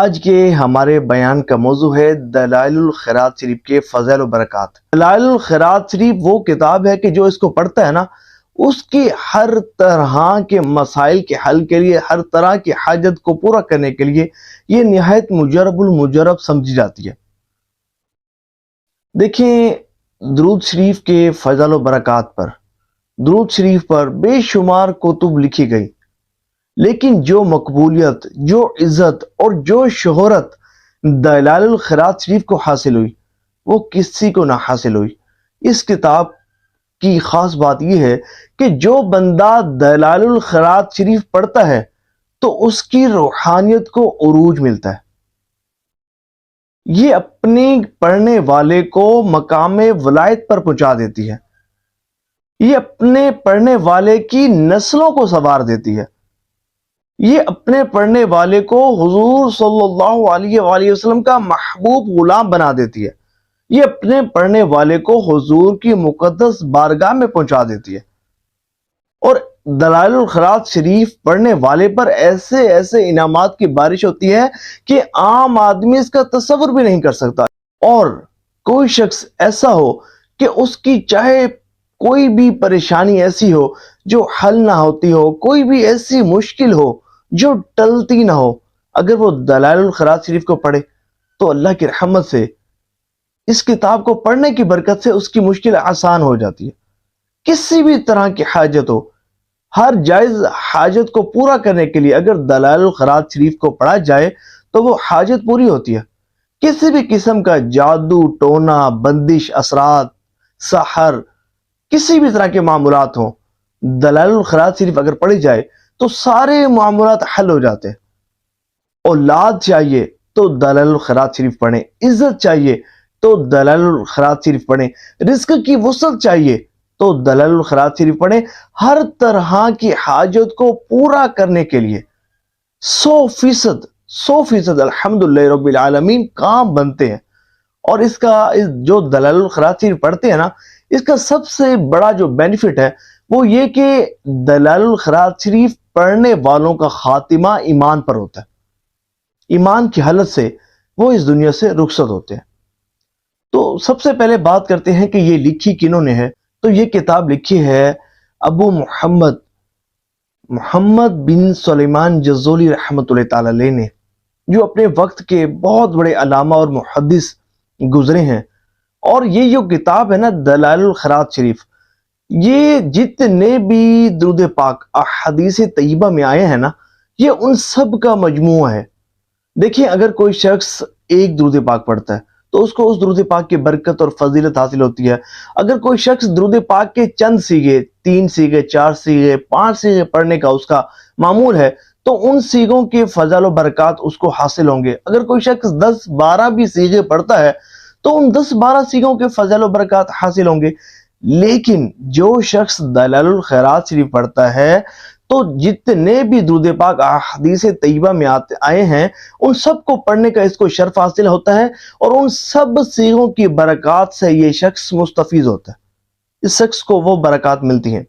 آج کے ہمارے بیان کا موضوع ہے دلائل الخیرات شریف کے فضائل و برکات۔ دلائل الخیرات شریف وہ کتاب ہے کہ جو اس کو پڑھتا ہے نا، اس کی ہر طرح کے مسائل کے حل کے لیے، ہر طرح کی حاجت کو پورا کرنے کے لیے یہ نہایت مجرب المجرب سمجھی جاتی ہے۔ دیکھیں، درود شریف کے فضائل و برکات پر، درود شریف پر بے شمار کتب لکھی گئی، لیکن جو مقبولیت، جو عزت اور جو شہرت دلائل الخیرات شریف کو حاصل ہوئی وہ کسی کو نہ حاصل ہوئی۔ اس کتاب کی خاص بات یہ ہے کہ جو بندہ دلائل الخیرات شریف پڑھتا ہے تو اس کی روحانیت کو عروج ملتا ہے۔ یہ اپنے پڑھنے والے کو مقام ولایت پر پہنچا دیتی ہے، یہ اپنے پڑھنے والے کی نسلوں کو سنوار دیتی ہے، یہ اپنے پڑھنے والے کو حضور صلی اللہ علیہ وآلہ وسلم کا محبوب غلام بنا دیتی ہے، یہ اپنے پڑھنے والے کو حضور کی مقدس بارگاہ میں پہنچا دیتی ہے۔ اور دلائل الخیرات شریف پڑھنے والے پر ایسے ایسے انعامات کی بارش ہوتی ہے کہ عام آدمی اس کا تصور بھی نہیں کر سکتا۔ اور کوئی شخص ایسا ہو کہ اس کی چاہے کوئی بھی پریشانی ایسی ہو جو حل نہ ہوتی ہو، کوئی بھی ایسی مشکل ہو جو ٹلتی نہ ہو، اگر وہ دلائل الخیرات شریف کو پڑھے تو اللہ کی رحمت سے، اس کتاب کو پڑھنے کی برکت سے اس کی مشکل آسان ہو جاتی ہے۔ کسی بھی طرح کی حاجت ہو، ہر جائز حاجت کو پورا کرنے کے لیے اگر دلائل الخیرات شریف کو پڑھا جائے تو وہ حاجت پوری ہوتی ہے۔ کسی بھی قسم کا جادو، ٹونا، بندش، اثرات، سحر، کسی بھی طرح کے معاملات ہوں، دلائل الخیرات شریف اگر پڑھی جائے تو سارے معاملات حل ہو جاتے ہیں۔ اولاد چاہیے تو دلائل الخیرات شریف پڑھیں، عزت چاہیے تو دلائل الخیرات شریف پڑھیں، رزق کی وسعت چاہیے تو دلائل الخیرات شریف پڑھیں۔ ہر طرح کی حاجت کو پورا کرنے کے لیے 100% الحمدللہ رب العالمین کام بنتے ہیں۔ اور اس کا جو دلائل الخیرات شریف پڑھتے ہیں نا، اس کا سب سے بڑا جو بینیفٹ ہے وہ یہ کہ دلائل الخیرات شریف پڑھنے والوں کا خاتمہ ایمان پر ہوتا ہے، ایمان کی حالت سے وہ اس دنیا سے رخصت ہوتے ہیں۔ تو سب سے پہلے بات کرتے ہیں کہ یہ لکھی کنہوں نے ہے۔ تو یہ کتاب لکھی ہے ابو محمد بن سلیمان جزولی رحمۃ اللہ تعالی علیہ نے، جو اپنے وقت کے بہت بڑے علامہ اور محدث گزرے ہیں۔ اور یہ جو کتاب ہے نا دلائل الخیرات شریف، یہ جتنے بھی درود پاک احادیث طیبہ میں آئے ہیں نا، یہ ان سب کا مجموعہ ہے۔ دیکھیں، اگر کوئی شخص ایک درود پاک پڑھتا ہے تو اس کو اس درود پاک کی برکت اور فضیلت حاصل ہوتی ہے۔ اگر کوئی شخص درود پاک کے چند سیغے، 3 سیغے، 4 سیغے، 5 سیغے پڑھنے کا اس کا معمول ہے تو ان سیغوں کے فضائل و برکات اس کو حاصل ہوں گے۔ اگر کوئی شخص 10-12 بھی سیغے پڑھتا ہے تو ان 10-12 سیغوں کے فضائل و برکات حاصل ہوں گے۔ لیکن جو شخص دلائل الخیرات شریف پڑھتا ہے تو جتنے بھی درود پاک احادیث طیبہ میں آئے ہیں ان سب کو پڑھنے کا اس کو شرف حاصل ہوتا ہے، اور ان سب سیغوں کی برکات سے یہ شخص مستفیض ہوتا ہے، اس شخص کو وہ برکات ملتی ہیں۔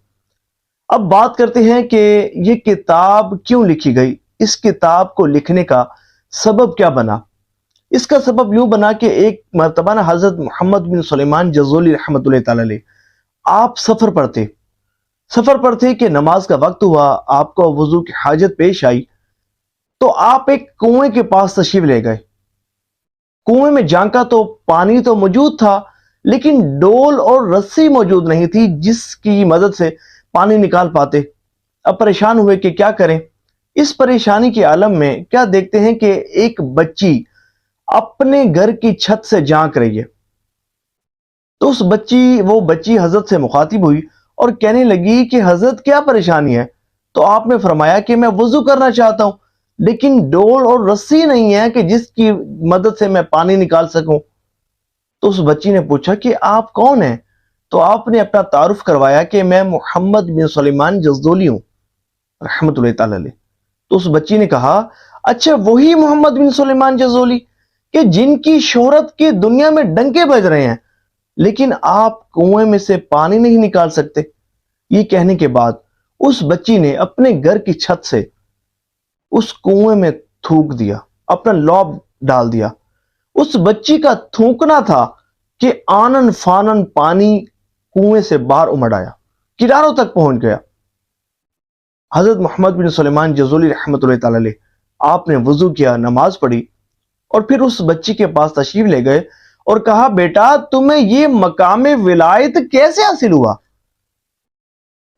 اب بات کرتے ہیں کہ یہ کتاب کیوں لکھی گئی، اس کتاب کو لکھنے کا سبب کیا بنا۔ اس کا سبب یوں بنا کہ ایک مرتبہ حضرت محمد بن سلیمان جزولی رحمۃ اللہ تعالی علیہ آپ سفر پر تھے کہ نماز کا وقت ہوا، آپ کو وضو کی حاجت پیش آئی تو آپ ایک کنویں کے پاس تشریف لے گئے۔ کنویں میں جھانکا تو پانی تو موجود تھا، لیکن ڈول اور رسی موجود نہیں تھی جس کی مدد سے پانی نکال پاتے۔ اب پریشان ہوئے کہ کیا کریں۔ اس پریشانی کے عالم میں کیا دیکھتے ہیں کہ ایک بچی اپنے گھر کی چھت سے جھانک رہی ہے۔ تو وہ بچی حضرت سے مخاطب ہوئی اور کہنے لگی کہ حضرت کیا پریشانی ہے؟ تو آپ نے فرمایا کہ میں وضو کرنا چاہتا ہوں، لیکن ڈول اور رسی نہیں ہے کہ جس کی مدد سے میں پانی نکال سکوں۔ تو اس بچی نے پوچھا کہ آپ کون ہیں؟ تو آپ نے اپنا تعارف کروایا کہ میں محمد بن سلیمان جزولی ہوں رحمۃ اللہ تعالی علیہ۔ تو اس بچی نے کہا، اچھا وہی محمد بن سلیمان جزولی کہ جن کی شہرت کی دنیا میں ڈنکے بج رہے ہیں، لیکن آپ کنویں میں سے پانی نہیں نکال سکتے۔ یہ کہنے کے بعد اس بچی نے اپنے گھر کی چھت سے اس کنویں میں تھوک دیا، اپنا لعاب ڈال دیا۔ اس بچی کا تھونکنا تھا کہ آنن فانن پانی کنویں سے باہر امڑ آیا، کناروں تک پہنچ گیا۔ حضرت محمد بن سلیمان جزولی رحمۃ اللہ تعالی علیہ، آپ نے وضو کیا، نماز پڑھی اور پھر اس بچی کے پاس تشریف لے گئے اور کہا بیٹا تمہیں یہ مقام ولایت کیسے حاصل ہوا؟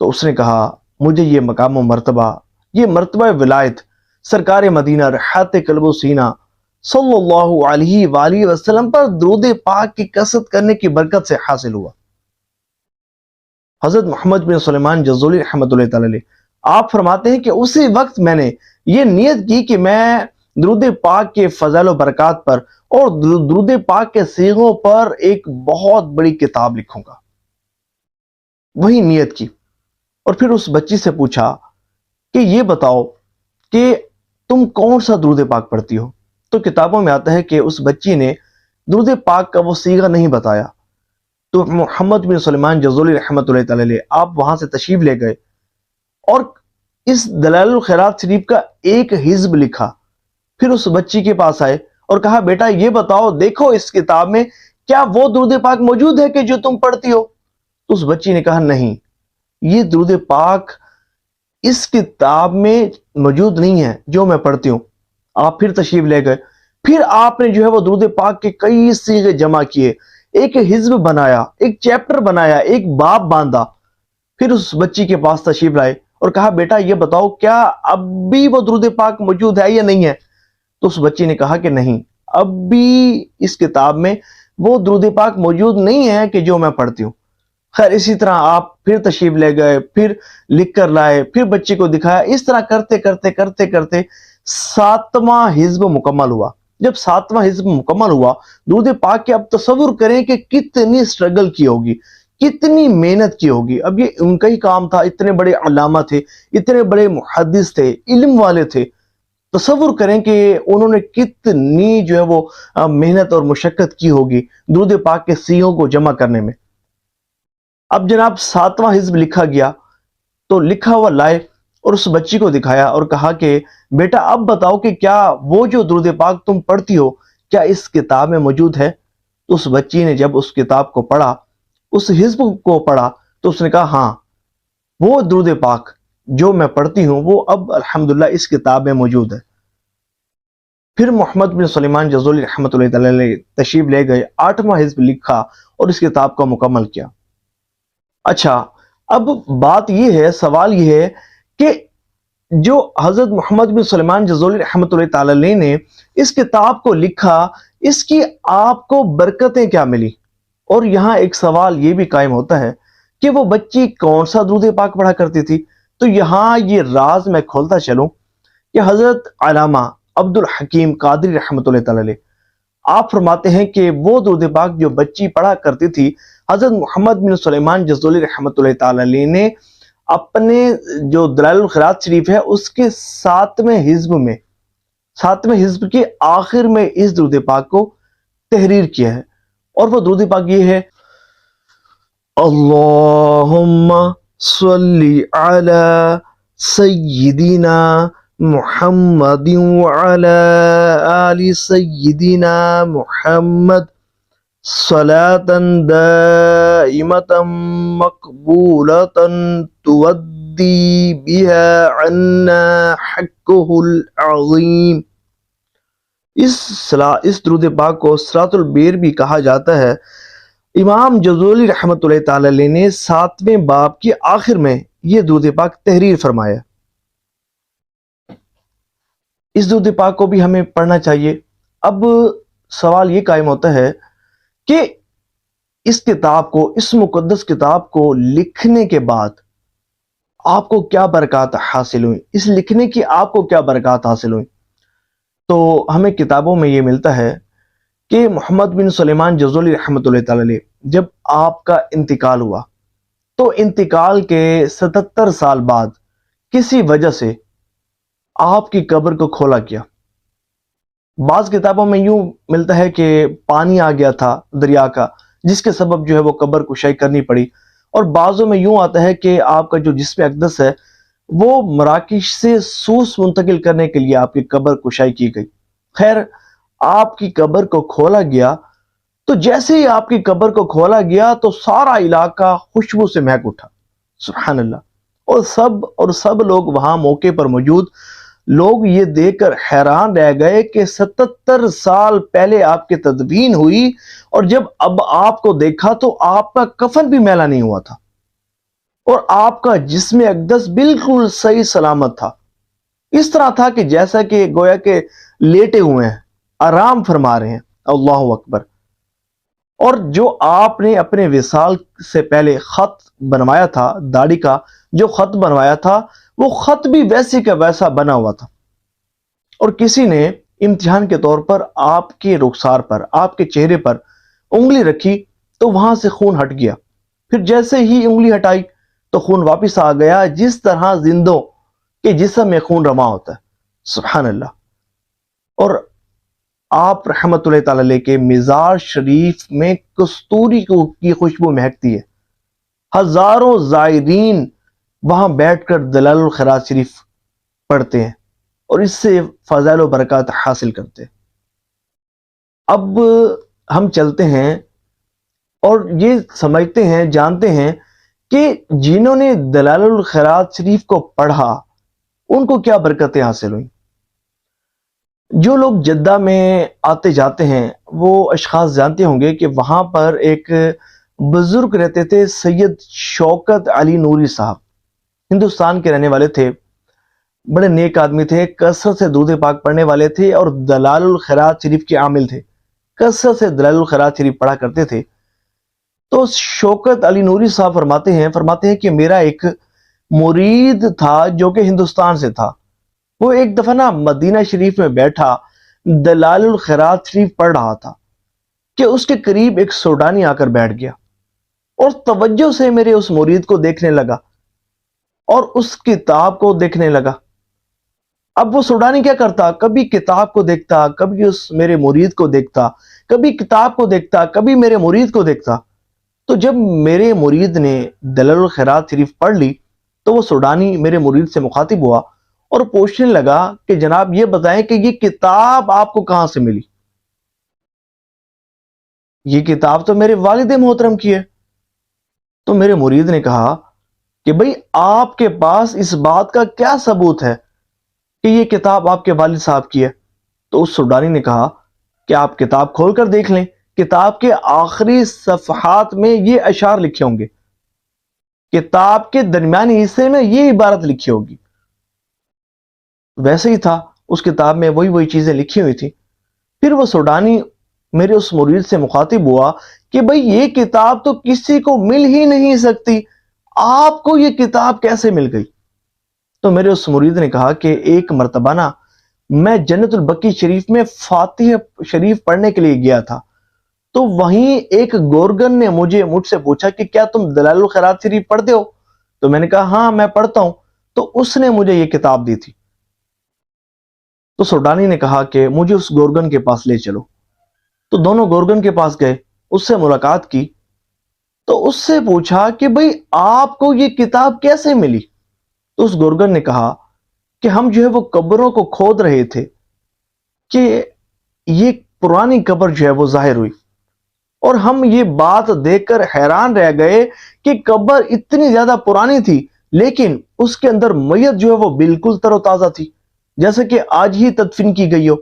تو اس نے کہا مجھے یہ مقام و مرتبہ، یہ مرتبہ ولایت سرکار مدینہ رحمت قلب و سینہ صلی اللہ علیہ وآلہ وسلم پر درود پاک کی کثرت کرنے کی برکت سے حاصل ہوا۔ حضرت محمد بن سلیمان جزولی رحمۃ اللہ تعالی علیہ آپ فرماتے ہیں کہ اسی وقت میں نے یہ نیت کی کہ میں درود پاک کے فضائل و برکات پر اور درود پاک کے صیغوں پر ایک بہت بڑی کتاب لکھوں گا۔ وہی نیت کی اور پھر اس بچی سے پوچھا کہ یہ بتاؤ کہ تم کون سا درود پاک پڑھتی ہو؟ تو کتابوں میں آتا ہے کہ اس بچی نے درود پاک کا وہ صیغہ نہیں بتایا۔ تو محمد بن سلیمان جزولی رحمۃ اللہ تعالی علیہ آپ وہاں سے تشریف لے گئے اور اس دلائل الخیرات شریف کا ایک حزب لکھا، پھر اس بچی کے پاس آئے اور کہا بیٹا یہ بتاؤ دیکھو اس کتاب میں کیا وہ درود پاک موجود ہے کہ جو تم پڑھتی ہو؟ تو اس بچی نے کہا نہیں، یہ درود پاک اس کتاب میں موجود نہیں ہے جو میں پڑھتی ہوں۔ آپ پھر تشریف لے گئے، پھر آپ نے جو ہے وہ درود پاک کے کئی صیغے جمع کیے، ایک حزب بنایا، ایک چیپٹر بنایا، ایک باب باندھا، پھر اس بچی کے پاس تشریف لائے اور کہا بیٹا یہ بتاؤ کیا اب بھی وہ درود پاک موجود ہے یا نہیں ہے؟ تو اس بچی نے کہا کہ نہیں، اب بھی اس کتاب میں وہ درود پاک موجود نہیں ہے کہ جو میں پڑھتی ہوں۔ خیر اسی طرح آپ پھر تشریف لے گئے، پھر لکھ کر لائے، پھر بچی کو دکھایا، اس طرح کرتے کرتے کرتے کرتے 7واں حزب مکمل ہوا۔ جب 7واں حزب مکمل ہوا درود پاک کے، اب تصور کریں کہ کتنی سٹرگل کی ہوگی، کتنی محنت کی ہوگی۔ اب یہ ان کا ہی کام تھا، اتنے بڑے علامہ تھے، اتنے بڑے محدث تھے، علم والے تھے، تصور کریں کہ انہوں نے کتنی جو ہے وہ محنت اور مشقت کی ہوگی درود پاک کے صیغوں کو جمع کرنے میں۔ اب جناب 7واں حزب لکھا گیا تو لکھا ہوا لائے اور اس بچی کو دکھایا اور کہا کہ بیٹا اب بتاؤ کہ کیا وہ جو درود پاک تم پڑھتی ہو کیا اس کتاب میں موجود ہے؟ تو اس بچی نے جب اس کتاب کو پڑھا، اس حزب کو پڑھا، تو اس نے کہا ہاں وہ درود پاک جو میں پڑھتی ہوں وہ اب الحمدللہ اس کتاب میں موجود ہے۔ پھر محمد بن سلیمان جزولی رحمۃ اللہ تعالی علیہ تشریف لے گئے، 8واں حزب لکھا اور اس کتاب کو مکمل کیا۔ اچھا اب بات یہ ہے، سوال یہ ہے کہ جو حضرت محمد بن سلیمان جزولی رحمۃ اللہ تعالی علیہ نے اس کتاب کو لکھا، اس کی آپ کو برکتیں کیا ملی؟ اور یہاں ایک سوال یہ بھی قائم ہوتا ہے کہ وہ بچی کون سا درود پاک پڑھا کرتی تھی؟ تو یہاں یہ راز میں کھولتا چلوں کہ حضرت علامہ عبد الحکیم قادری رحمۃ اللہ تعالی علیہ آپ فرماتے ہیں کہ وہ درود پاک جو بچی پڑھا کرتی تھی، حضرت محمد بن سلیمان جزولی رحمۃ اللہ تعالی علیہ نے اپنے جو دلائل الخیرات شریف ہے اس کے 7ویں حزب کے آخر میں اس درود پاک کو تحریر کیا ہے، اور وہ درود پاک یہ ہے: اللہم صلی علی سیدنا محمد وعلی آل سیدنا محمد صلاة دائمة مقبولة تودی بها عنا حقه العظیم۔ اس درود پاک کو صراط البیر بھی کہا جاتا ہے۔ امام جزولی رحمۃ اللہ تعالی علیہ نے 7ویں باب کے آخر میں یہ درود پاک تحریر فرمایا۔ اس درود پاک کو بھی ہمیں پڑھنا چاہیے۔ اب سوال یہ قائم ہوتا ہے کہ اس کتاب کو، اس مقدس کتاب کو لکھنے کے بعد آپ کو کیا برکات حاصل ہوئی؟ اس لکھنے کی آپ کو کیا برکات حاصل ہوئی؟ تو ہمیں کتابوں میں یہ ملتا ہے کہ محمد بن سلیمان جزولی رحمۃ اللہ تعالی علیہ جب آپ کا انتقال ہوا تو انتقال کے 77 سال بعد کسی وجہ سے آپ کی قبر کو کھولا کیا۔ بعض کتابوں میں یوں ملتا ہے کہ پانی آ گیا تھا دریا کا، جس کے سبب جو ہے وہ قبر کشائی کرنی پڑی، اور بعضوں میں یوں آتا ہے کہ آپ کا جو جسم اقدس ہے وہ مراکش سے سوس منتقل کرنے کے لیے آپ کی قبر کشائی کی گئی۔ خیر آپ کی قبر کو کھولا گیا تو جیسے ہی آپ کی قبر کو کھولا گیا تو سارا علاقہ خوشبو سے مہک اٹھا. سبحان اللہ. اور سب لوگ وہاں موقع پر موجود لوگ یہ دیکھ کر حیران رہ گئے کہ 77 سال پہلے آپ کی تدفین ہوئی اور جب اب آپ کو دیکھا تو آپ کا کفن بھی میلا نہیں ہوا تھا اور آپ کا جسم اقدس بالکل صحیح سلامت تھا. اس طرح تھا کہ جیسا کہ گویا کہ لیٹے ہوئے ہیں، آرام فرما رہے ہیں. اللہ اکبر. اور جو آپ نے اپنے وصال سے پہلے خط بنوایا تھا، داڑھی کا جو خط بنوایا تھا، وہ خط بھی ویسے کا ویسا بنا ہوا تھا. اور کسی نے امتحان کے طور پر آپ کے رخسار پر، آپ کے چہرے پر انگلی رکھی تو وہاں سے خون ہٹ گیا. پھر جیسے ہی انگلی ہٹائی تو خون واپس آ گیا، جس طرح زندوں کے جسم میں خون رواں ہوتا ہے. سبحان اللہ. اور آپ رحمت اللہ تعالی علیہ کے مزار شریف میں کستوری کی خوشبو مہکتی ہے. ہزاروں زائرین وہاں بیٹھ کر دلائل الخیرات شریف پڑھتے ہیں اور اس سے فضائل و برکات حاصل کرتے ہیں. اب ہم چلتے ہیں اور یہ سمجھتے ہیں، جانتے ہیں کہ جنہوں نے دلائل الخیرات شریف کو پڑھا ان کو کیا برکتیں حاصل ہوئیں. جو لوگ جدہ میں آتے جاتے ہیں وہ اشخاص جانتے ہوں گے کہ وہاں پر ایک بزرگ رہتے تھے، سید شوکت علی نوری صاحب. ہندوستان کے رہنے والے تھے، بڑے نیک آدمی تھے، کثرت سے درود پاک پڑھنے والے تھے اور دلائل الخیرات شریف کے عامل تھے. کثرت سے دلائل الخیرات شریف پڑھا کرتے تھے. تو شوکت علی نوری صاحب فرماتے ہیں کہ میرا ایک مرید تھا جو کہ ہندوستان سے تھا. وہ ایک دفعہ نا مدینہ شریف میں بیٹھا دلائل الخیرات شریف پڑھ رہا تھا کہ اس کے قریب ایک سوڈانی آ کر بیٹھ گیا اور توجہ سے میرے اس مرید کو دیکھنے لگا اور اس کتاب کو دیکھنے لگا. اب وہ سوڈانی کیا کرتا، کبھی کتاب کو دیکھتا، کبھی اس میرے مرید کو دیکھتا، کبھی کتاب کو دیکھتا، کبھی میرے مرید کو دیکھتا. تو جب میرے مرید نے دلائل الخیرات شریف پڑھ لی تو وہ سوڈانی میرے مرید سے مخاطب ہوا اور پوچھنے لگا کہ جناب یہ بتائیں کہ یہ کتاب آپ کو کہاں سے ملی؟ یہ کتاب تو میرے والد محترم کی ہے. تو میرے مرید نے کہا کہ بھئی آپ کے پاس اس بات کا کیا ثبوت ہے کہ یہ کتاب آپ کے والد صاحب کی ہے؟ تو اس سوڈانی نے کہا کہ آپ کتاب کھول کر دیکھ لیں، کتاب کے آخری صفحات میں یہ اشعار لکھے ہوں گے، کتاب کے درمیانی حصے میں یہ عبارت لکھی ہوگی. ویسے ہی تھا، اس کتاب میں وہی چیزیں لکھی ہوئی تھی. پھر وہ سوڈانی میرے اس مرید سے مخاطب ہوا کہ بھئی یہ کتاب تو کسی کو مل ہی نہیں سکتی، آپ کو یہ کتاب کیسے مل گئی؟ تو میرے اس مرید نے کہا کہ ایک مرتبہ نا میں جنت البقیع شریف میں فاتحہ شریف پڑھنے کے لیے گیا تھا، تو وہیں ایک گورگن نے مجھ سے پوچھا کہ کیا تم دلائل الخیرات شریف پڑھتے ہو؟ تو میں نے کہا ہاں میں پڑھتا ہوں. تو اس نے مجھے یہ کتاب دی تھی. تو سوڈانی نے کہا کہ مجھے اس گورگن کے پاس لے چلو. تو دونوں گورگن کے پاس گئے، اس سے ملاقات کی تو اس سے پوچھا کہ بھئی آپ کو یہ کتاب کیسے ملی؟ تو اس گورگن نے کہا کہ ہم جو ہے وہ قبروں کو کھود رہے تھے کہ یہ پرانی قبر جو ہے وہ ظاہر ہوئی اور ہم یہ بات دیکھ کر حیران رہ گئے کہ قبر اتنی زیادہ پرانی تھی لیکن اس کے اندر میت جو ہے وہ بالکل تر و تازہ تھی جیسے کہ آج ہی تدفین کی گئی ہو.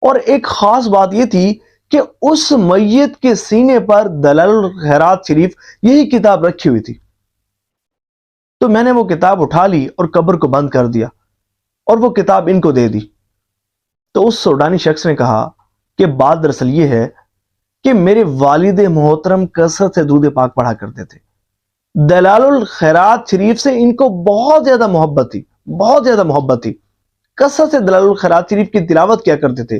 اور ایک خاص بات یہ تھی کہ اس میت کے سینے پر دلائل الخیرات شریف یہی کتاب رکھی ہوئی تھی. تو میں نے وہ کتاب اٹھا لی اور قبر کو بند کر دیا اور وہ کتاب ان کو دے دی. تو اس سوڈانی شخص نے کہا کہ بات دراصل یہ ہے کہ میرے والد محترم کثرت سے درود پاک پڑھا کرتے تھے، دلائل الخیرات شریف سے ان کو بہت زیادہ محبت تھی، کثرت سے دلائل الخیرات شریف کی تلاوت کیا کرتے تھے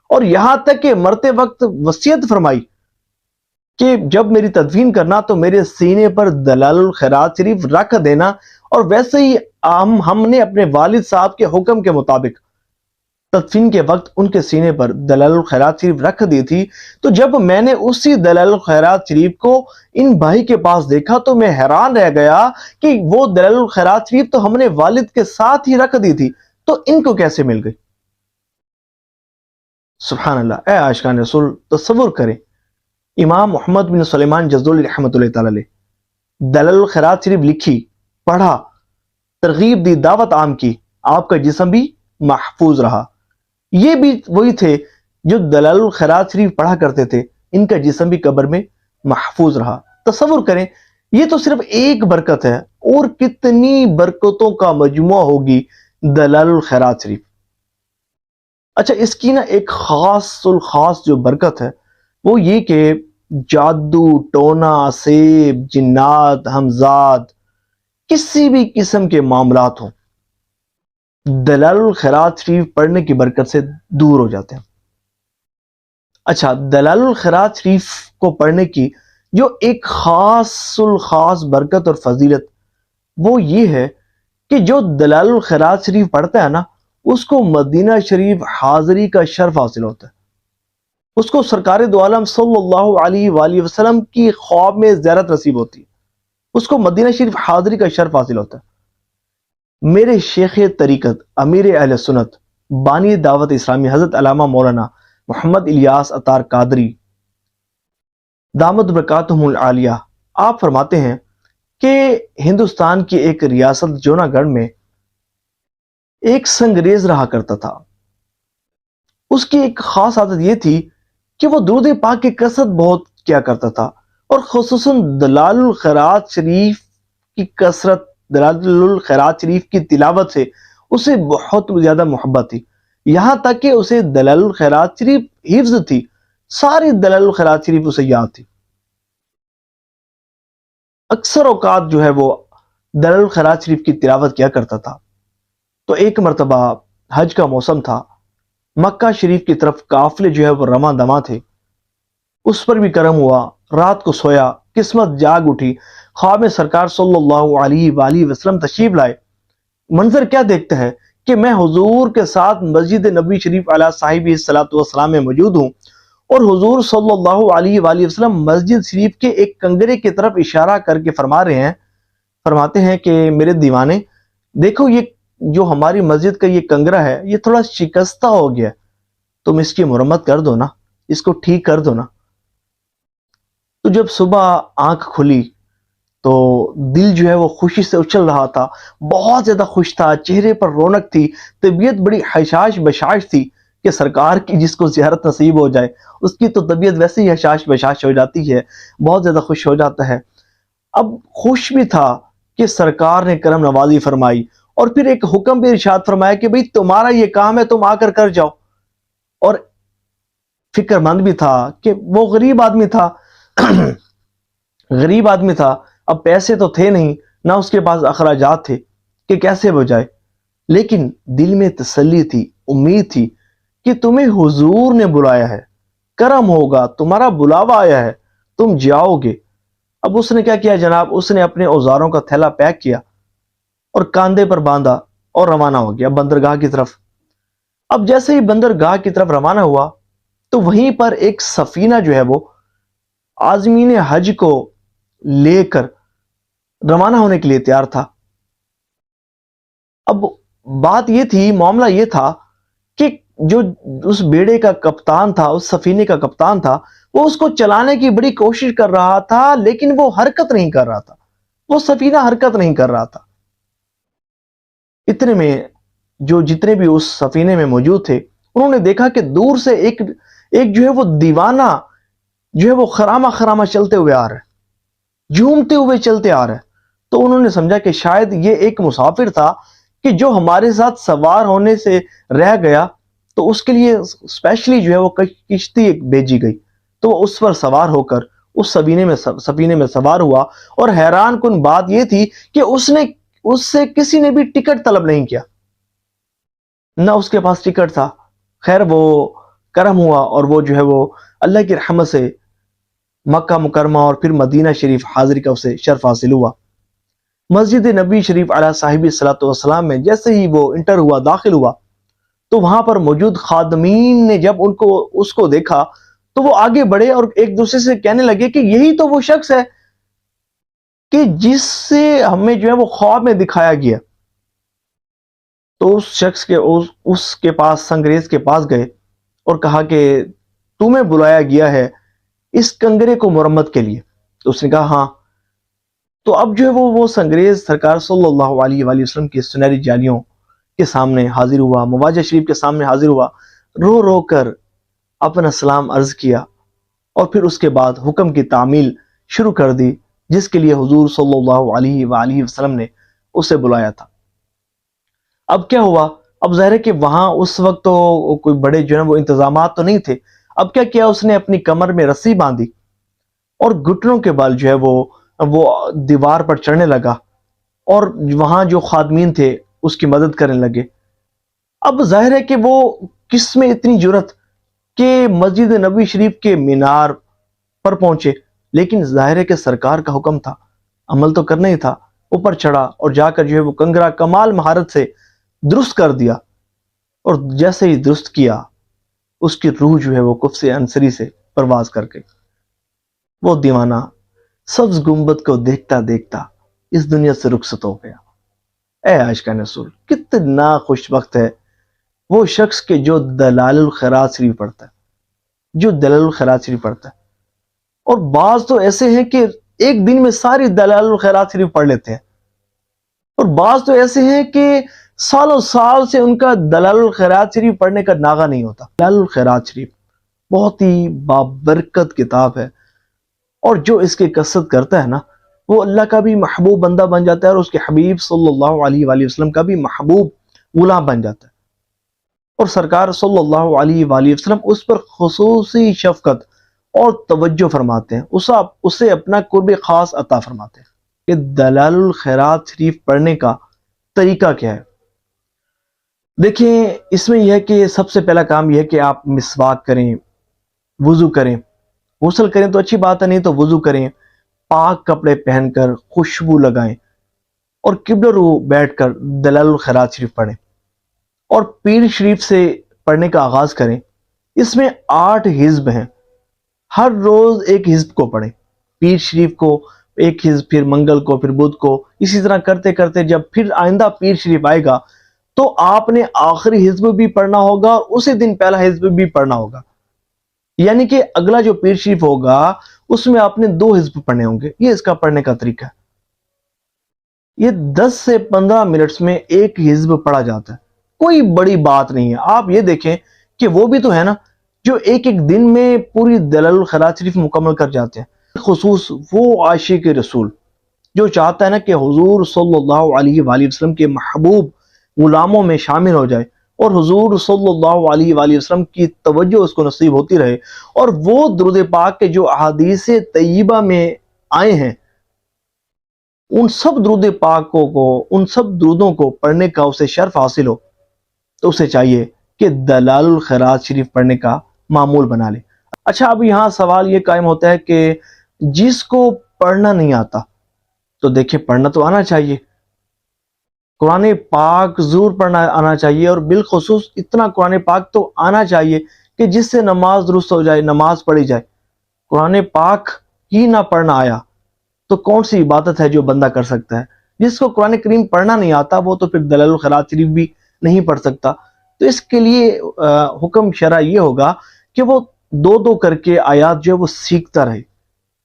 اور یہاں تک کہ مرتے وقت وصیت فرمائی کہ جب میری تدفین کرنا تو میرے سینے پر دلائل الخیرات شریف رکھ دینا. اور ویسے ہی ہم نے اپنے والد صاحب کے حکم کے مطابق تدفین کے وقت ان کے سینے پر دلائل الخیرات شریف رکھ دی تھی. تو جب میں نے اسی دلائل الخیرات شریف کو ان بھائی کے پاس دیکھا تو میں حیران رہ گیا کہ وہ دلائل الخیرات شریف تو ہم نے والد کے ساتھ ہی رکھ دی تھی، تو ان کو کیسے مل گئی؟ سبحان اللہ، اے عاشقان رسول تصور کریں، امام محمد بن سلیمان جزولی رحمۃ اللہ تعالی علیہ دلائل الخیرات شریف لکھی، پڑھا، ترغیب دی، دعوت عام کی، آپ کا جسم بھی محفوظ رہا۔ یہ بھی وہی تھے جو دلائل الخیرات شریف پڑھا کرتے تھے، ان کا جسم بھی قبر میں محفوظ رہا۔ تصور کریں، یہ تو صرف ایک برکت ہے، اور کتنی برکتوں کا مجموعہ ہوگی دلائل الخیرات شریف۔ اچھا، اس کی نا ایک خاص الخاص جو برکت ہے وہ یہ کہ جادو، ٹونا، سیب، جنات، ہمزاد، کسی بھی قسم کے معاملات ہوں، دلائل الخیرات شریف پڑھنے کی برکت سے دور ہو جاتے ہیں۔ اچھا، دلائل الخیرات شریف کو پڑھنے کی جو ایک خاص الخاص برکت اور فضیلت وہ یہ ہے کہ جو دلائل الخیرات شریف پڑھتا ہے نا، اس کو مدینہ شریف حاضری کا شرف حاصل ہوتا ہے، اس کو سرکار دو عالم صلی اللہ علیہ وآلہ وسلم کی خواب میں زیارت نصیب ہوتی ہے، اس کو مدینہ شریف حاضری کا شرف حاصل ہوتا ہے۔ میرے شیخ طریقت، امیر اہل سنت، بانی دعوت اسلامی حضرت علامہ مولانا محمد الیاس عطار قادری دامت برکاتہم العالیہ، آپ فرماتے ہیں کہ ہندوستان کی ایک ریاست جوناگڑھ میں ایک سنگریز رہا کرتا تھا۔ اس کی ایک خاص عادت یہ تھی کہ وہ درود پاک کی کثرت بہت کیا کرتا تھا، اور خصوصاً دلائل الخیرات شریف کی کثرت، دلائل الخیرات شریف کی تلاوت سے اسے بہت زیادہ محبت تھی، یہاں تک کہ اسے دلائل الخیرات شریف حفظ تھی، ساری دلائل الخیرات شریف اسے یاد تھی۔ اکثر اوقات جو ہے وہ دلائل الخیرات شریف کی تلاوت کیا کرتا تھا۔ تو ایک مرتبہ حج کا موسم تھا، مکہ شریف کی طرف قافلے جو ہے وہ رواں دواں تھے، اس پر بھی کرم ہوا، رات کو سویا، قسمت جاگ اٹھی، خواب میں سرکار صلی اللہ علیہ وآلہ وسلم تشریف لائے۔ منظر کیا دیکھتا ہے کہ میں حضور کے ساتھ مسجد نبی شریف علیہ صاحب الصلاۃ والسلام میں موجود ہوں، اور حضور صلی اللہ علیہ وآلہ وسلم مسجد شریف کے ایک کنگرے کی طرف اشارہ کر کے فرماتے ہیں کہ میرے دیوانے دیکھو، یہ جو ہماری مسجد کا یہ کنگرا ہے یہ تھوڑا شکستہ ہو گیا، تم اس کی مرمت کر دو نا، اس کو ٹھیک کر دو نا۔ تو جب صبح آنکھ کھلی تو دل جو ہے وہ خوشی سے اچھل رہا تھا، بہت زیادہ خوش تھا، چہرے پر رونق تھی، طبیعت بڑی حشاش بشاش تھی کہ سرکار کی جس کو زیارت نصیب ہو جائے اس کی تو طبیعت ویسے ہی حشاش بشاش ہو جاتی ہے، بہت زیادہ خوش ہو جاتا ہے۔ اب خوش بھی تھا کہ سرکار نے کرم نوازی فرمائی، اور پھر ایک حکم بھی ارشاد فرمایا کہ بھئی تمہارا یہ کام ہے، تم آ کر جاؤ۔ اور فکر مند بھی تھا کہ وہ غریب آدمی تھا غریب آدمی تھا، اب پیسے تو تھے نہیں، نہ اس کے پاس اخراجات تھے کہ کیسے بجائے، لیکن دل میں تسلی تھی، امید تھی کہ تمہیں حضور نے بلایا ہے، کرم ہوگا، تمہارا بلاوا آیا ہے، تم جاؤ گے۔ اب اس نے کیا کیا جناب، اس نے اپنے اوزاروں کا تھیلا پیک کیا اور کاندھے پر باندھا اور روانہ ہو گیا بندرگاہ کی طرف۔ اب جیسے ہی بندرگاہ کی طرف روانہ ہوا تو وہیں پر ایک سفینہ جو ہے وہ عازمین حج کو لے کر روانہ ہونے کے لیے تیار تھا۔ اب بات یہ تھی، معاملہ یہ تھا کہ جو اس بیڑے کا کپتان تھا، اس سفینے کا کپتان تھا، وہ اس کو چلانے کی بڑی کوشش کر رہا تھا، لیکن وہ حرکت نہیں کر رہا تھا، وہ سفینہ حرکت نہیں کر رہا تھا۔ اتنے میں جو جتنے بھی اس سفینے میں موجود تھے انہوں نے دیکھا کہ دور سے ایک جو ہے وہ دیوانہ جو ہے وہ خرامہ چلتے ہوئے آ رہا ہے، جھومتے ہوئے چلتے آ رہا ہے۔ تو انہوں نے سمجھا کہ شاید یہ ایک مسافر تھا کہ جو ہمارے ساتھ سوار ہونے سے رہ گیا، تو اس کے لیے اسپیشلی جو ہے وہ کشتی ایک بھیجی گئی، تو وہ اس پر سوار ہو کر اس سفینے میں سوار ہوا، اور حیران کن بات یہ تھی کہ اس سے کسی نے بھی ٹکٹ طلب نہیں کیا، نہ اس کے پاس ٹکٹ تھا۔ خیر وہ کرم ہوا، اور وہ جو ہے وہ اللہ کی رحمت سے مکہ مکرمہ اور پھر مدینہ شریف حاضری کا اسے شرف حاصل ہوا۔ مسجد نبی شریف علیہ صاحب الصلاۃ والسلام میں جیسے ہی وہ انٹر ہوا، داخل ہوا، تو وہاں پر موجود خادمین نے جب اس کو دیکھا تو وہ آگے بڑھے اور ایک دوسرے سے کہنے لگے کہ یہی تو وہ شخص ہے کہ جس سے ہمیں جو ہے وہ خواب میں دکھایا گیا۔ تو اس شخص کے پاس، سنگریز کے پاس گئے اور کہا کہ تمہیں بلایا گیا ہے اس کنگرے کو مرمت کے لیے؟ تو اس نے کہا ہاں۔ تو اب جو ہے وہ سنگریز سرکار صلی اللہ علیہ وآلہ وسلم کی سنہری جالیوں کے سامنے حاضر ہوا، مواجہ شریف کے سامنے حاضر ہوا، رو رو کر اپنا سلام عرض کیا، اور پھر اس کے بعد حکم کی تعمیل شروع کر دی جس کے لیے حضور صلی اللہ علیہ وآلہ وسلم نے اسے بلایا تھا۔ اب کیا ہوا؟ اب ظاہر ہے کہ وہاں اس وقت تو کوئی بڑے جو ہے وہ انتظامات تو نہیں تھے۔ اب کیا کیا اس نے؟ اپنی کمر میں رسی باندھی اور گھٹنوں کے بل جو ہے وہ دیوار پر چڑھنے لگا، اور وہاں جو خادمین تھے اس کی مدد کرنے لگے۔ اب ظاہر ہے کہ وہ کس میں اتنی جرت کہ مسجد نبوی شریف کے مینار پر پہنچے، لیکن ظاہر ہے کہ سرکار کا حکم تھا، عمل تو کرنا ہی تھا۔ اوپر چڑھا اور جا کر جو ہے وہ کنگرا کمال مہارت سے درست کر دیا، اور جیسے ہی درست کیا اس کی روح جو ہے وہ کفس انصری سے پرواز کر گئی۔ وہ دیوانہ سبز گنبد کو دیکھتا دیکھتا اس دنیا سے رخصت ہو گیا۔ اے عاشقان رسول، کتنا خوش وقت ہے وہ شخص کے جو دلائل الخیرات شریف پڑھتا ہے، جو دلائل الخیرات شریف پڑھتا ہے۔ اور بعض تو ایسے ہیں کہ ایک دن میں ساری دلائل الخیرات شریف پڑھ لیتے ہیں، اور بعض تو ایسے ہیں کہ سالوں سال سے ان کا دلائل الخیرات شریف پڑھنے کا ناغہ نہیں ہوتا۔ دلائل الخیرات شریف بہت ہی بابرکت کتاب ہے، اور جو اس کی کثرت کرتا ہے نا وہ اللہ کا بھی محبوب بندہ بن جاتا ہے، اور اس کے حبیب صلی اللہ علیہ وآلہ وسلم کا بھی محبوب غلام بن جاتا ہے۔ اور سرکار صلی اللہ علیہ وآلہ وسلم اس پر خصوصی شفقت اور توجہ فرماتے ہیں، اسے اپنا قرب خاص عطا فرماتے ہیں۔ کہ دلائل الخیرات شریف پڑھنے کا طریقہ کیا ہے؟ دیکھیں، اس میں یہ ہے کہ سب سے پہلا کام یہ ہے کہ آپ مسواک کریں، وضو کریں، غسل کریں تو اچھی بات ہے، نہیں تو وضو کریں، پاک کپڑے پہن کر خوشبو لگائیں، اور قبلہ رو بیٹھ کر دلائل الخیرات شریف پڑھیں، اور پیر شریف سے پڑھنے کا آغاز کریں۔ اس میں 8 حزب ہیں، ہر روز ایک حزب کو پڑھیں، پیر شریف کو ایک حزب، پھر منگل کو، پھر بدھ کو، اسی طرح کرتے کرتے جب پھر آئندہ پیر شریف آئے گا تو آپ نے آخری حزب بھی پڑھنا ہوگا اور اسی دن پہلا حزب بھی پڑھنا ہوگا، یعنی کہ اگلا جو پیر شریف ہوگا اس میں آپ نے 2 حزب پڑھنے ہوں گے۔ یہ اس کا پڑھنے کا طریقہ ہے۔ یہ 10 سے 15 منٹس میں ایک حزب پڑھا جاتا ہے، کوئی بڑی بات نہیں ہے۔ آپ یہ دیکھیں کہ وہ بھی تو ہے نا جو ایک ایک دن میں پوری دلائل الخیرات شریف مکمل کر جاتے ہیں، خصوص وہ عاشق رسول جو چاہتا ہے نا کہ حضور صلی اللہ علیہ وآلہ وسلم کے محبوب غلاموں میں شامل ہو جائے، اور حضور صلی اللہ علیہ وآلہ وسلم کی توجہ اس کو نصیب ہوتی رہے، اور وہ درود پاک کے جو احادیث طیبہ میں آئے ہیں ان سب درود پاکوں کو، ان سب درودوں کو پڑھنے کا اسے شرف حاصل ہو، تو اسے چاہیے کہ دلائل الخیرات شریف پڑھنے کا معمول بنا لے۔ اچھا، اب یہاں سوال یہ قائم ہوتا ہے کہ جس کو پڑھنا نہیں آتا، تو دیکھیں پڑھنا تو آنا چاہیے، قرآن پاک ضرور پڑھنا آنا چاہیے، اور بالخصوص اتنا قرآن پاک تو آنا چاہیے کہ جس سے نماز درست ہو جائے، نماز پڑھی جائے۔ قرآن پاک ہی نہ پڑھنا آیا تو کون سی عبادت ہے جو بندہ کر سکتا ہے؟ جس کو قرآن کریم پڑھنا نہیں آتا وہ تو پھر دلائل الخیرات شریف بھی نہیں پڑھ سکتا۔ تو اس کے لیے حکم شرع یہ ہوگا کہ وہ 2 کر کے آیات جو ہے وہ سیکھتا رہے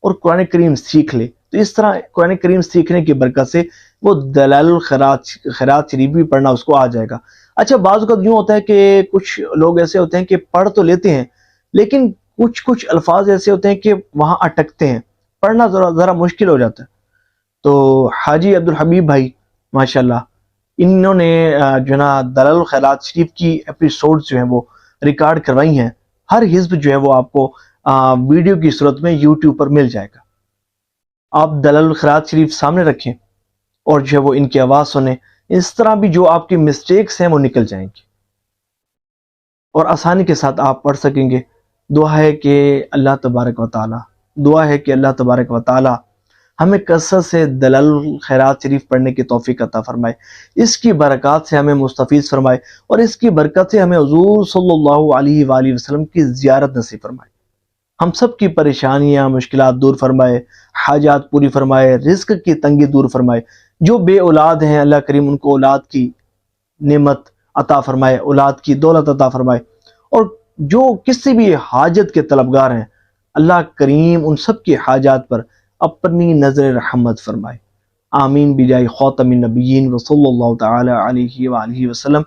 اور قرآن کریم سیکھ لے، تو اس طرح قرآن کریم سیکھنے کی برکت سے وہ دلائل الخیرات شریف بھی پڑھنا اس کو آ جائے گا۔ اچھا، بعض اوقات یوں ہوتا ہے کہ کچھ لوگ ایسے ہوتے ہیں کہ پڑھ تو لیتے ہیں لیکن کچھ الفاظ ایسے ہوتے ہیں کہ وہاں اٹکتے ہیں، پڑھنا ذرا مشکل ہو جاتا ہے۔ تو حاجی عبدالحبیب بھائی ماشاءاللہ انہوں نے جو ہے نا دلائل الخیرات شریف کی ایپیسوڈز جو ہیں وہ ریکارڈ کروائی ہیں، ہر حزب جو ہے وہ آپ کو ویڈیو کی صورت میں یوٹیوب پر مل جائے گا۔ آپ دلائل الخیرات شریف سامنے رکھیں اور جو ہے وہ ان کی آواز سنیں، اس طرح بھی جو آپ کی مسٹیکس ہیں وہ نکل جائیں گی اور آسانی کے ساتھ آپ پڑھ سکیں گے۔ دعا ہے کہ اللہ تبارک و تعالی ہمیں کثرت سے دلائل الخیرات شریف پڑھنے کی توفیق عطا فرمائے، اس کی برکات سے ہمیں مستفیض فرمائے، اور اس کی برکت سے ہمیں حضور صلی اللہ علیہ وآلہ وسلم کی زیارت نصیب فرمائے، ہم سب کی پریشانیاں مشکلات دور فرمائے، حاجات پوری فرمائے، رزق کی تنگی دور فرمائے۔ جو بے اولاد ہیں اللہ کریم ان کو اولاد کی نعمت عطا فرمائے، اولاد کی دولت عطا فرمائے، اور جو کسی بھی حاجت کے طلبگار ہیں، اللہ کریم ان سب کی حاجات پر اپنی نظر رحمت فرمائے۔ آمین بجائے خاتم النبیین وصلی اللہ تعالی علیہ وآلہ وسلم۔